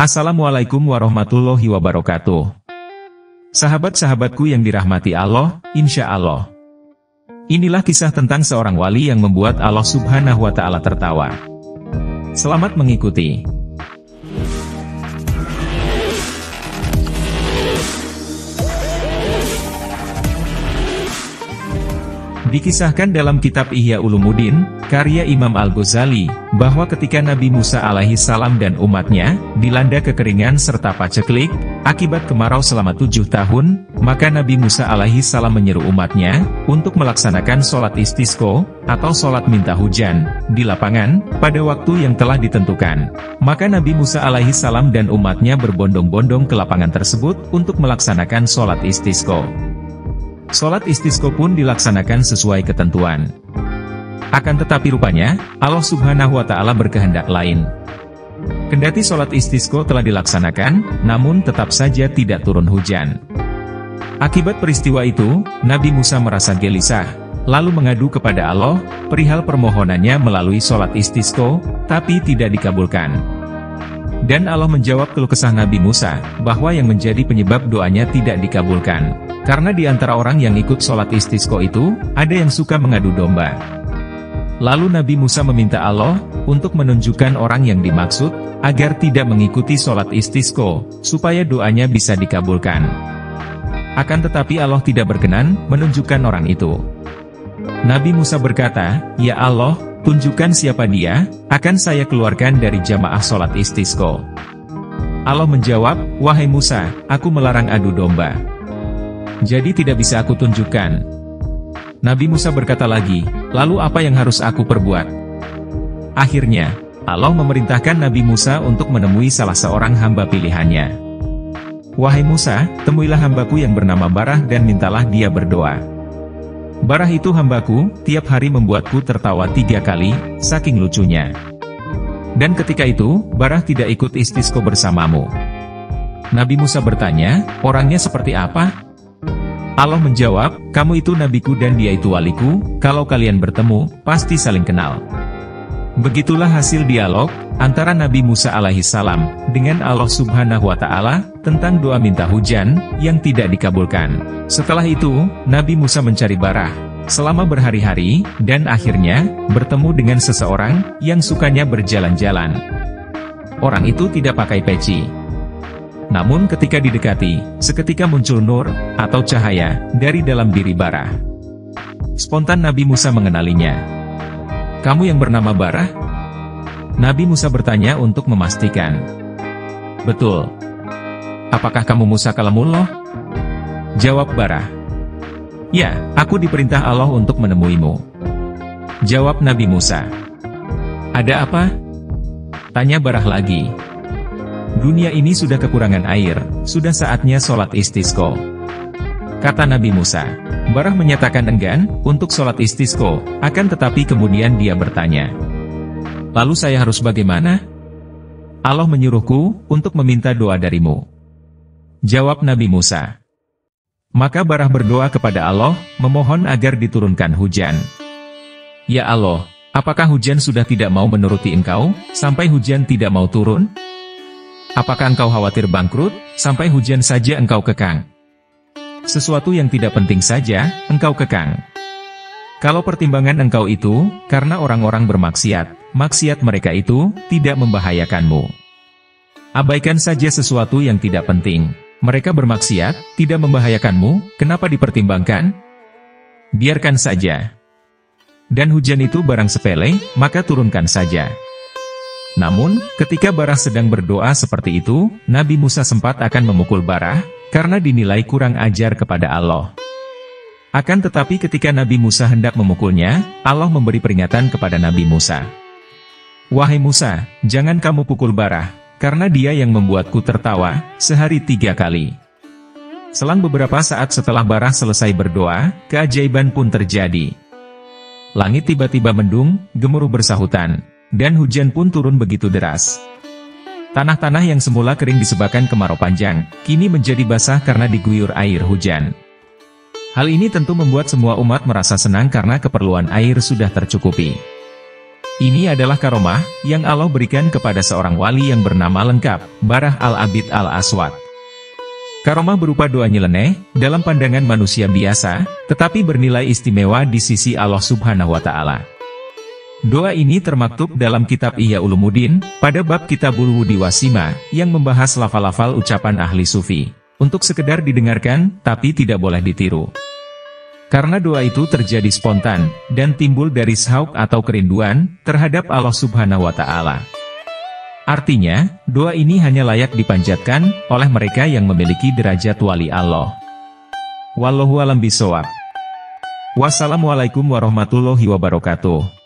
Assalamualaikum warahmatullahi wabarakatuh. Sahabat-sahabatku yang dirahmati Allah, insya Allah. Inilah kisah tentang seorang wali yang membuat Allah Subhanahu wa Ta'ala tertawa. Selamat mengikuti. Dikisahkan dalam kitab Ihya Ulumuddin, karya Imam Al-Ghazali, bahwa ketika Nabi Musa alaihi salam dan umatnya dilanda kekeringan serta paceklik, akibat kemarau selama 7 tahun, maka Nabi Musa alaihi salam menyeru umatnya untuk melaksanakan sholat istisqa, atau sholat minta hujan, di lapangan, pada waktu yang telah ditentukan. Maka Nabi Musa alaihi salam dan umatnya berbondong-bondong ke lapangan tersebut untuk melaksanakan sholat istisqa. Sholat istisqa pun dilaksanakan sesuai ketentuan. Akan tetapi rupanya, Allah Subhanahu wa Ta'ala berkehendak lain. Kendati sholat istisqa telah dilaksanakan, namun tetap saja tidak turun hujan. Akibat peristiwa itu, Nabi Musa merasa gelisah, lalu mengadu kepada Allah, perihal permohonannya melalui sholat istisqa, tapi tidak dikabulkan. Dan Allah menjawab keluh kesah Nabi Musa, bahwa yang menjadi penyebab doanya tidak dikabulkan. Karena di antara orang yang ikut sholat istisqa itu, ada yang suka mengadu domba. Lalu Nabi Musa meminta Allah, untuk menunjukkan orang yang dimaksud, agar tidak mengikuti sholat istisqa, supaya doanya bisa dikabulkan. Akan tetapi Allah tidak berkenan, menunjukkan orang itu. Nabi Musa berkata, "Ya Allah, tunjukkan siapa dia, akan saya keluarkan dari jamaah sholat istisqa." Allah menjawab, "Wahai Musa, aku melarang adu domba. Jadi tidak bisa aku tunjukkan." Nabi Musa berkata lagi, "Lalu apa yang harus aku perbuat?" Akhirnya, Allah memerintahkan Nabi Musa untuk menemui salah seorang hamba pilihannya. "Wahai Musa, temuilah hambaku yang bernama Barah dan mintalah dia berdoa. Barah itu hambaku, tiap hari membuatku tertawa 3 kali, saking lucunya. Dan ketika itu, Barah tidak ikut istisqa bersamamu." Nabi Musa bertanya, "Orangnya seperti apa?" Allah menjawab, "Kamu itu nabiku dan dia itu waliku, kalau kalian bertemu, pasti saling kenal." Begitulah hasil dialog antara Nabi Musa alaihi salam dengan Allah Subhanahu wa Ta'ala tentang doa minta hujan yang tidak dikabulkan. Setelah itu, Nabi Musa mencari Barah selama berhari-hari, dan akhirnya bertemu dengan seseorang yang sukanya berjalan-jalan. Orang itu tidak pakai peci. Namun ketika didekati, seketika muncul nur, atau cahaya, dari dalam diri Barah. Spontan Nabi Musa mengenalinya. "Kamu yang bernama Barah?" Nabi Musa bertanya untuk memastikan. "Betul. Apakah kamu Musa kalamullah?" Jawab Barah. "Ya, aku diperintah Allah untuk menemuimu." Jawab Nabi Musa. "Ada apa?" Tanya Barah lagi. "Dunia ini sudah kekurangan air, sudah saatnya sholat istisqa." Kata Nabi Musa. Barah menyatakan enggan untuk sholat istisqa, akan tetapi kemudian dia bertanya, "Lalu saya harus bagaimana?" "Allah menyuruhku untuk meminta doa darimu." Jawab Nabi Musa. Maka Barah berdoa kepada Allah, memohon agar diturunkan hujan. "Ya Allah, apakah hujan sudah tidak mau menuruti Engkau, sampai hujan tidak mau turun? Apakah Engkau khawatir bangkrut, sampai hujan saja Engkau kekang? Sesuatu yang tidak penting saja, Engkau kekang. Kalau pertimbangan Engkau itu, karena orang-orang bermaksiat, maksiat mereka itu, tidak membahayakanmu. Abaikan saja sesuatu yang tidak penting. Mereka bermaksiat, tidak membahayakanmu, kenapa dipertimbangkan? Biarkan saja. Dan hujan itu barang sepele, maka turunkan saja." Namun, ketika Barah sedang berdoa seperti itu, Nabi Musa sempat akan memukul Barah, karena dinilai kurang ajar kepada Allah. Akan tetapi ketika Nabi Musa hendak memukulnya, Allah memberi peringatan kepada Nabi Musa. "Wahai Musa, jangan kamu pukul Barah, karena dia yang membuatku tertawa, sehari 3 kali." Selang beberapa saat setelah Barah selesai berdoa, keajaiban pun terjadi. Langit tiba-tiba mendung, gemuruh bersahutan. Dan hujan pun turun begitu deras. Tanah-tanah yang semula kering disebabkan kemarau panjang, kini menjadi basah karena diguyur air hujan. Hal ini tentu membuat semua umat merasa senang karena keperluan air sudah tercukupi. Ini adalah karomah yang Allah berikan kepada seorang wali yang bernama lengkap, Barah al-Abid al-Aswad. Karomah berupa doa nyeleneh, dalam pandangan manusia biasa, tetapi bernilai istimewa di sisi Allah Subhanahu wa Ta'ala. Doa ini termaktub dalam kitab Ihya Ulumuddin, pada bab Kitabul Wudi Wasima, yang membahas lafal-lafal ucapan ahli sufi, untuk sekedar didengarkan, tapi tidak boleh ditiru. Karena doa itu terjadi spontan, dan timbul dari syauk atau kerinduan, terhadap Allah Subhanahu wa Ta'ala. Artinya, doa ini hanya layak dipanjatkan, oleh mereka yang memiliki derajat wali Allah. Wallahu a'lam bishawab. Wassalamualaikum warahmatullahi wabarakatuh.